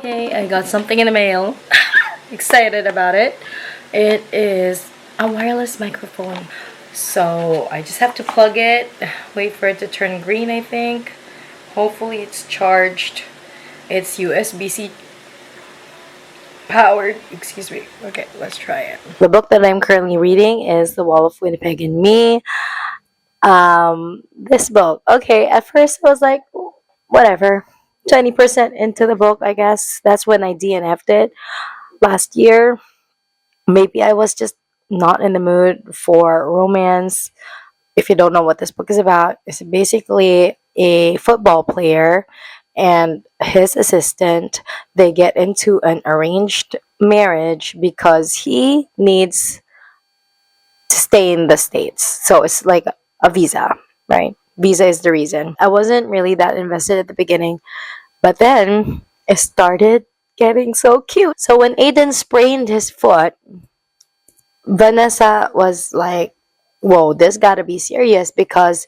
Okay, I got something in the mail. Excited about it. It is a wireless microphone. So I just have to plug it, wait for it to turn green, I think. Hopefully it's charged. It's USB-C powered. Excuse me. Okay, let's try it. The book that I'm currently reading is The Wall of Winnipeg and Me. This book. Okay, at first I was like, whatever. 20% into the book, I guess. That's when I DNF'd it last year. Maybe I was just not in the mood for romance. If you don't know what this book is about, it's basically a football player and his assistant. They get into an arranged marriage because he needs to stay in the States. So it's like a visa, right? Visa is the reason. I wasn't really that invested at the beginning, but then it started getting so cute. So when Aiden sprained his foot, Vanessa was like, whoa, this gotta be serious, because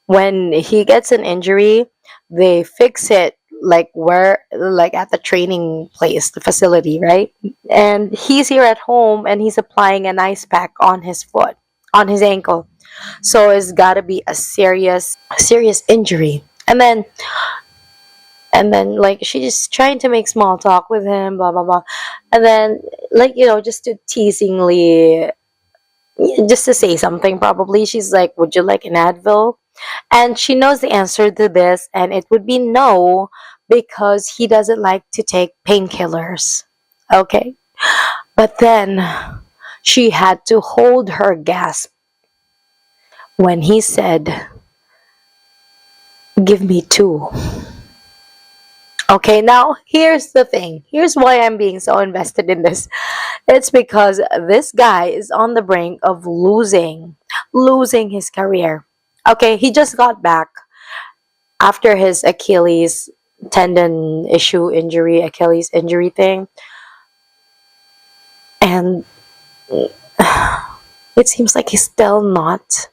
when he gets an injury, they fix it like at the training place, the facility, right? And he's here at home and he's applying an ice pack on his foot, on his ankle. So it's gotta be a serious injury. And then like she's trying to make small talk with him, blah blah blah. And then like, just to teasingly, just to say something, probably she's like, would you like an Advil? And she knows the answer to this, and it would be no, because he doesn't like to take painkillers. Okay. But then she had to hold her gasp when he said, give me two. Okay, now here's the thing. Here's why I'm being so invested in this. It's because this guy is on the brink of losing his career. Okay, he just got back after his Achilles tendon Achilles injury thing. And it seems like he's still not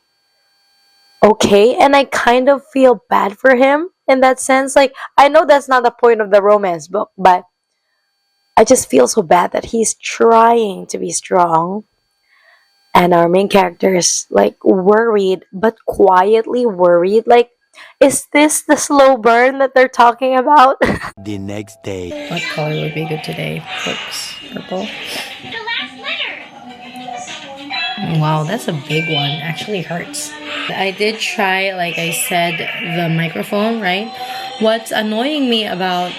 okay. And I kind of feel bad for him in that sense. Like, I know that's not the point of the romance book, but I just feel so bad that he's trying to be strong. And our main character is like worried, but quietly worried. Like, is this the slow burn that they're talking about? The next day. What color would be good today? Oops, purple. Wow, that's a big one. Actually hurts. I did try, like I said, the microphone, right? What's annoying me about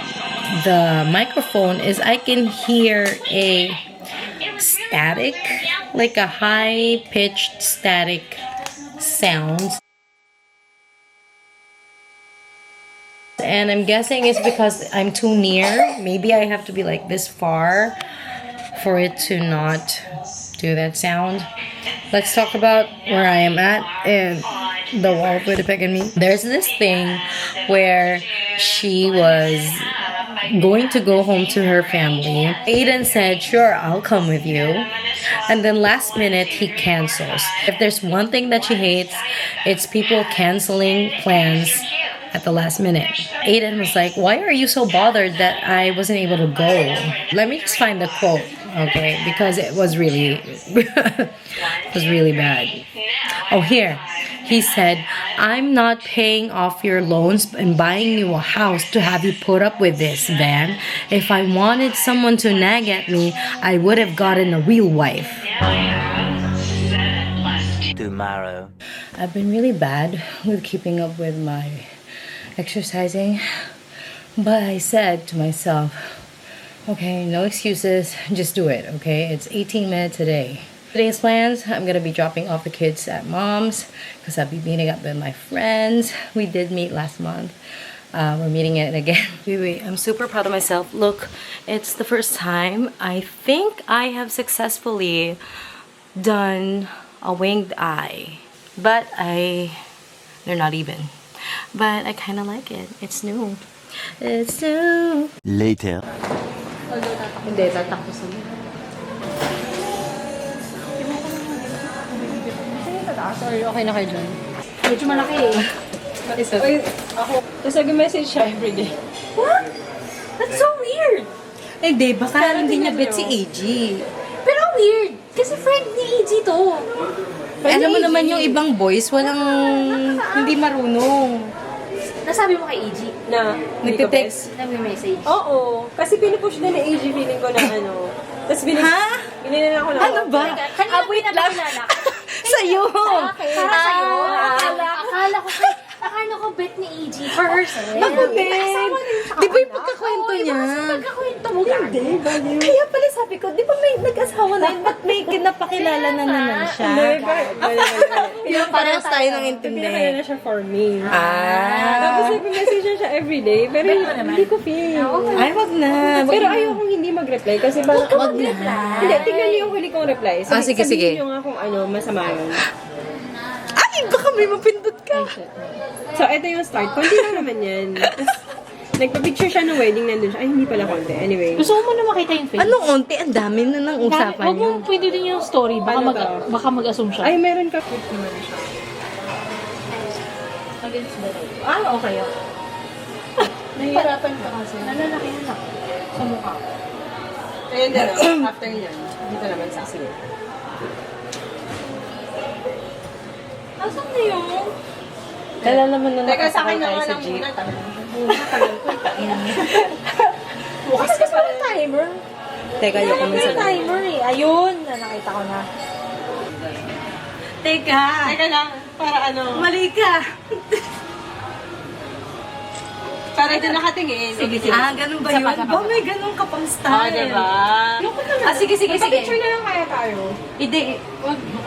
the microphone is I can hear a static, like a high-pitched static sound. And I'm guessing it's because I'm too near. Maybe I have to be like this far for it to not do that sound. Let's talk about where I am at in the Wall of Winnipeg and Me. There's this thing where she was going to go home to her family. Aiden said, sure, I'll come with you. And then last minute, he cancels. If there's one thing that she hates, it's people canceling plans at the last minute. Aiden was like, why are you so bothered that I wasn't able to go? Let me just find the quote, okay? Because it was really, it was really bad. Oh, here. He said, I'm not paying off your loans and buying you a house to have you put up with this, Van. If I wanted someone to nag at me, I would have gotten a real wife. Tomorrow. I've been really bad with keeping up with my exercising, but I said to myself, okay, no excuses, just do it, okay? It's 18 minutes a day. Today's plans, I'm gonna be dropping off the kids at mom's because I'll be meeting up with my friends. We did meet last month. We're meeting it again. Wait, I'm super proud of myself. Look, it's the first time I think I have successfully done a winged eye, but they're not even. But I kind of like it. It's new. It's new. Later. Hindi, tatakbo sa mga. Sorry, okay na kayo dyan. Medyo malaki eh. Isa. Ako. Tapos nag-message siya everyday. What? That's so weird. Hindi, baka Pero hindi niya tingnan bet nyo. si AG. Pero weird. Kasi friend ni AG to. Alam mo ni AG. naman yung ibang boys, walang hindi marunong. Nasabi mo kay AG. Na, hindi ko bet. Nagte-text. Nag-message. Oo. Kasi pinupush na ni AG feeling ko na ano. Tapos binili ako na. Ano ba? Kanina wait lang. Sa'yo! Sa akin. Para sa'yo. Akala ko bet ni AG for herself. Ako din. Di ba yung pagkakwento niya? Pagkakwento mo gagi. Kaya pala sabi ko, di ba may nag-asawa na yun? Ba't may napakilala na naman siya? Yung parehas tayo ng intindi. Pinakaya na siya for me. Ah. Tapos nag-message na siya everyday. Pero hindi ko feel. Ay, wag na. Pero ayokong hindi mag-reply kasi parang... Wag na. Hindi, tingnan niyo yung huli kong reply. Sige, sige. Sabihin niyo nga kung ano, masama yun. Ay, baka may mapindot ka. So, ito yung start. Konti lang naman yan. Tapos, nagpa-picture siya ng wedding, nandun siya. Ay, hindi pala konti. Anyway. Gusto mo na makita yung face? Anong onti? Ang dami na ng usapan Huwag niyo. mo pwede din yung story. Paano to? Baka mag-assume siya. Ay, meron ka. Naman siya. Against the road. Okay. Nahihirapan ka kasi. Nalalaki na sa mukha. Ayun din, after yan. Dito naman sa sige. Asan na yun? Kala naman na Teka, sa nakasakay akin na tayo nga sa lang jeep. muna. Tagal ko. Bukas ka pa rin. Timer. Teka, ayoko mo May sa timer eh. Ayun. Nakita ko na. Teka. Teka lang, para ano. Mali ka. Para ito nakatingin. Sige, sige. Ah, ganun ba yun? Ba, may ganun ka pang style. diba? Sige, sige, sige. Picture na lang kaya tayo. Hindi.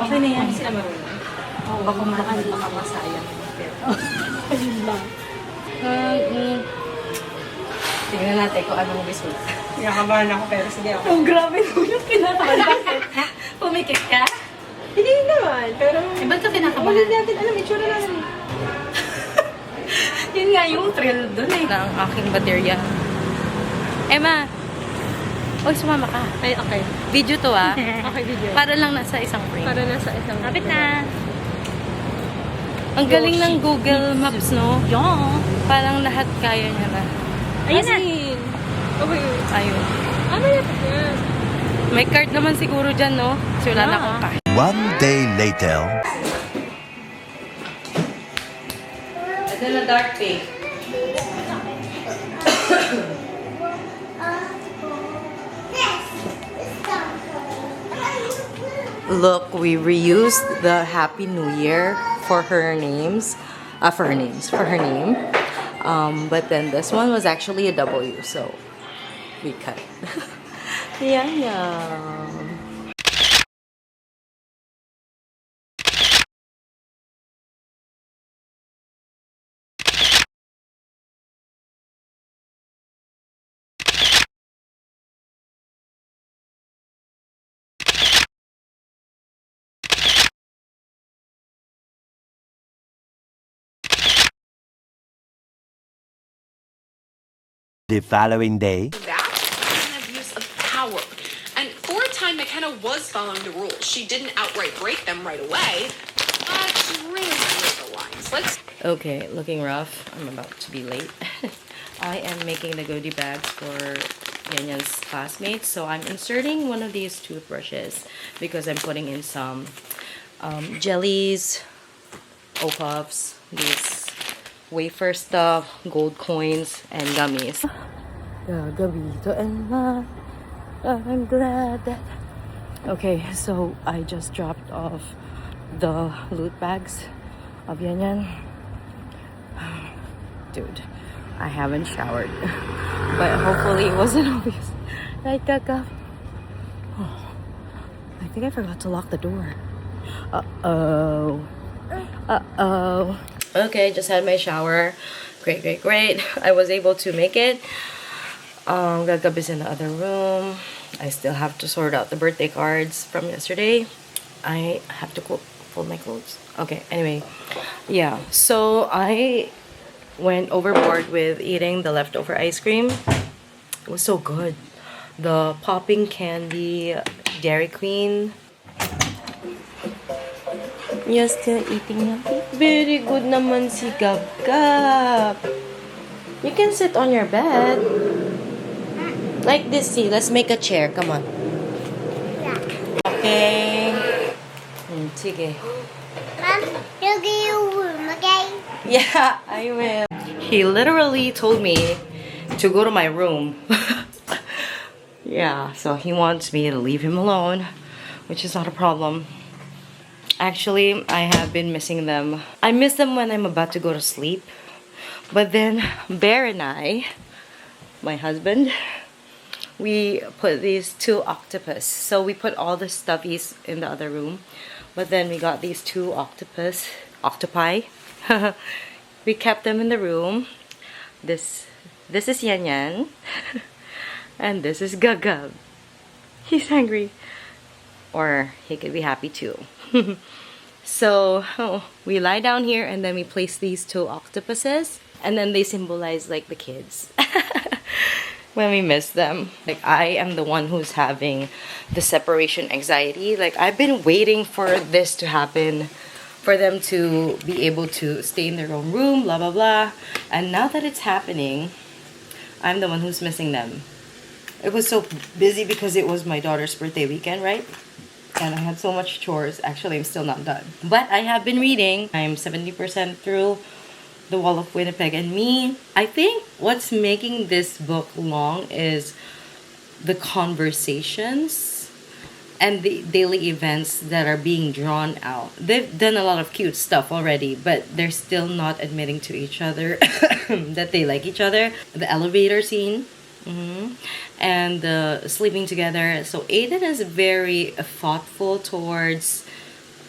Okay na yan. Sila marunong. Baka masayang. Ayun lang. Tingnan natin kung anong result. Nakakabahan ako pero sige ako. Oh, grabe mo yung kinakabahan. Bakit? Pumikit ka? Hindi naman, pero... Ba't ka Ulit kinakabahan? natin, alam, itsura natin. Yun nga yung thrill dun eh. Ang aking baterya. Emma! Uy, sumama ka. Ay, okay. Video to ah. Okay, video. Para lang nasa isang frame. Para nasa isang... Kapit na. Ang galing ng Google Maps, no? Yung. Parang lahat kaya niya na. Ayun na. Okay. Ayun. Ano yan? May card naman siguro dyan, no? So, wala na akong kahit. One day later. Ito na dark pink. Look, we reused the Happy New Year for her names. For her name. But then this one was actually a W, so we cut. Yanyan. The following day. That's an abuse of power. And for a time, McKenna was following the rules. She didn't outright break them right away, but she really blurred the lines. Let's Okay, looking rough. I'm about to be late. I am making the goodie bags for Yanyan's classmates. So I'm inserting one of these toothbrushes because I'm putting in some jellies, O-Puffs, these wafer stuff, gold coins, and gummies. Gagawito and I'm glad that... Okay, so I just dropped off the loot bags of Yanyan. Dude, I haven't showered. But hopefully it wasn't obvious. Right, Kaka? Oh, I think I forgot to lock the door. Uh-oh. Uh-oh. Okay, just had my shower. Great. I was able to make it. Gagabi's in the other room. I still have to sort out the birthday cards from yesterday. I have to fold my clothes. Okay, anyway. Yeah, so I went overboard with eating the leftover ice cream. It was so good. The popping candy, Dairy Queen. You're still eating na? Very good naman si Gab. You can sit on your bed. Like this, see. Let's make a chair. Come on. Okay. Sige. Mom, you'll get your room, okay? Yeah, I will. He literally told me to go to my room. Yeah, so he wants me to leave him alone, which is not a problem. Actually, I have been missing them. I miss them when I'm about to go to sleep. But then Bear and I, my husband, we put these 2 octopus. So we put all the stuffies in the other room. But then we got these 2 octopi. We kept them in the room. This is Yanyan. And this is Gagab. He's angry. Or he could be happy too. So we lie down here and then we place these 2 octopuses. And then they symbolize like the kids. When we miss them. Like I am the one who's having the separation anxiety. Like I've been waiting for this to happen. For them to be able to stay in their own room, blah, blah, blah. And now that it's happening, I'm the one who's missing them. It was so busy because it was my daughter's birthday weekend, right? And I had so much chores. Actually, I'm still not done. But I have been reading. I'm 70% through The Wall of Winnipeg and Me. I think what's making this book long is the conversations and the daily events that are being drawn out. They've done a lot of cute stuff already, but they're still not admitting to each other that they like each other. The elevator scene. And the sleeping together. So Aiden is very thoughtful towards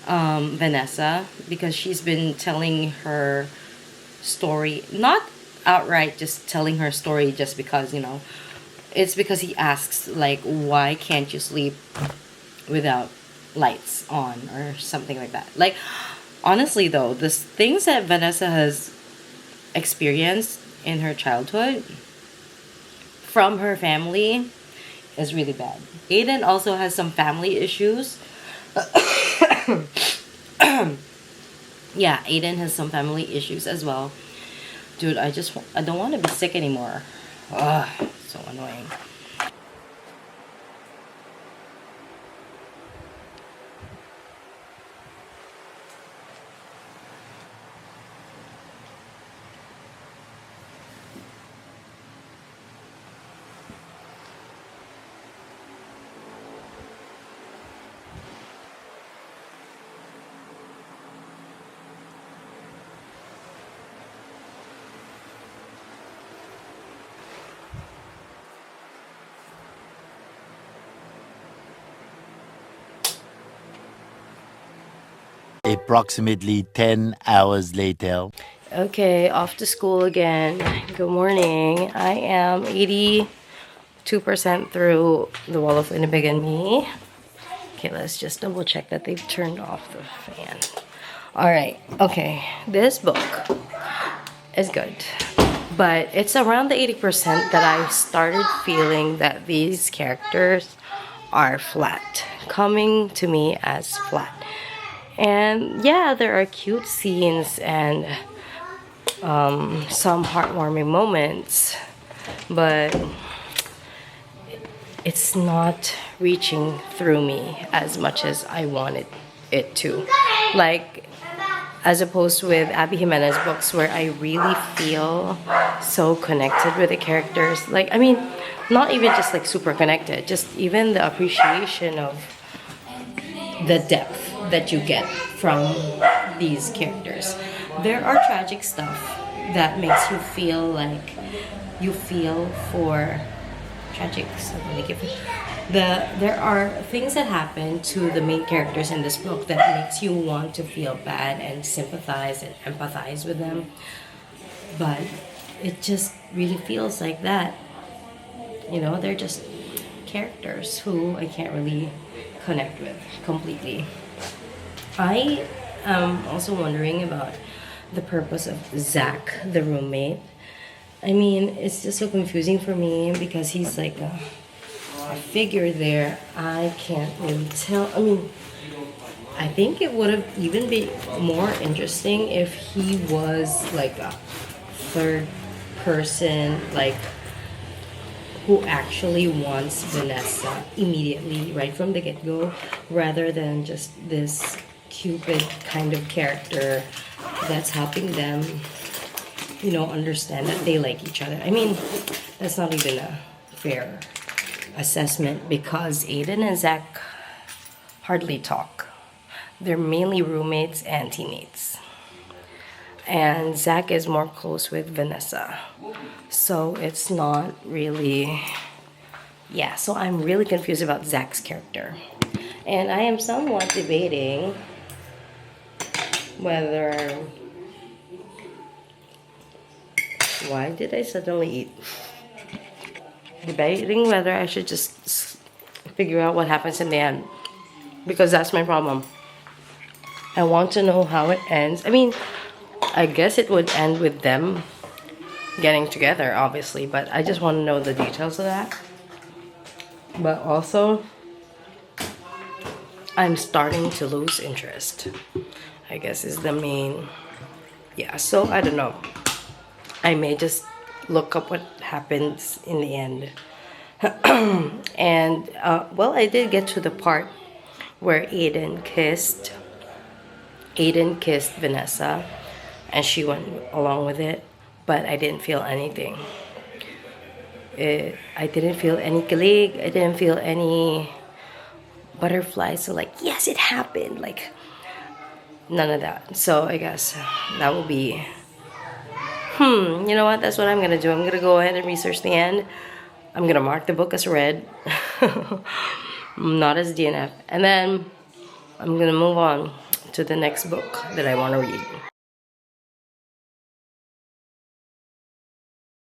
Vanessa because she's been telling her story. Not outright just telling her story just because, you know. It's because he asks, like, why can't you sleep without lights on or something like that. Like, honestly though, the things that Vanessa has experienced in her childhood from her family is really bad. Aiden also has some family issues. Yeah, Aiden has some family issues as well. Dude, I don't want to be sick anymore. Ugh, so annoying. Approximately 10 hours later. Okay, off to school again. Good morning. I am 82% through The Wall of Winnipeg and Me. Okay, let's just double check that they've turned off the fan. Alright, okay. This book is good. But it's around the 80% that I started feeling that these characters are flat. Coming to me as flat. And yeah, there are cute scenes and some heartwarming moments, but it's not reaching through me as much as I wanted it to. Like, as opposed with Abby Jimenez books where I really feel so connected with the characters. Like, I mean, not even just like super connected, just even the appreciation of the depth that you get from these characters. There are tragic stuff that makes you feel like you feel for tragic stuff. There are things that happen to the main characters in this book that makes you want to feel bad and sympathize and empathize with them. But it just really feels like that. You know, they're just characters who I can't really connect with completely. I am also wondering about the purpose of Zach, the roommate. I mean, it's just so confusing for me because he's like a figure there. I can't really tell. I mean, I think it would have even been more interesting if he was like a third person, like who actually wants Vanessa immediately, right from the get-go, rather than just this Cupid kind of character that's helping them, you know, understand that they like each other. I mean, that's not even a fair assessment because Aiden and Zach hardly talk. They're mainly roommates and teammates. And Zach is more close with Vanessa. So it's not really... Yeah, so I'm really confused about Zach's character. And I am somewhat debating whether... Why did I suddenly eat? Debating whether I should just figure out what happens in the end. Because that's my problem. I want to know how it ends. I mean, I guess it would end with them getting together, obviously. But I just want to know the details of that. But also, I'm starting to lose interest, I guess is the main... Yeah, so I don't know. I may just look up what happens in the end. And, well, I did get to the part where Aiden kissed Vanessa, and she went along with it, but I didn't feel anything. I didn't feel any kilig, I didn't feel any butterflies, so like, yes, it happened, like, none of that. So I guess that will be, you know what, that's what I'm gonna do. I'm gonna go ahead and research the end. I'm gonna mark the book as read, not as DNF, and then I'm gonna move on to the next book that I want to read.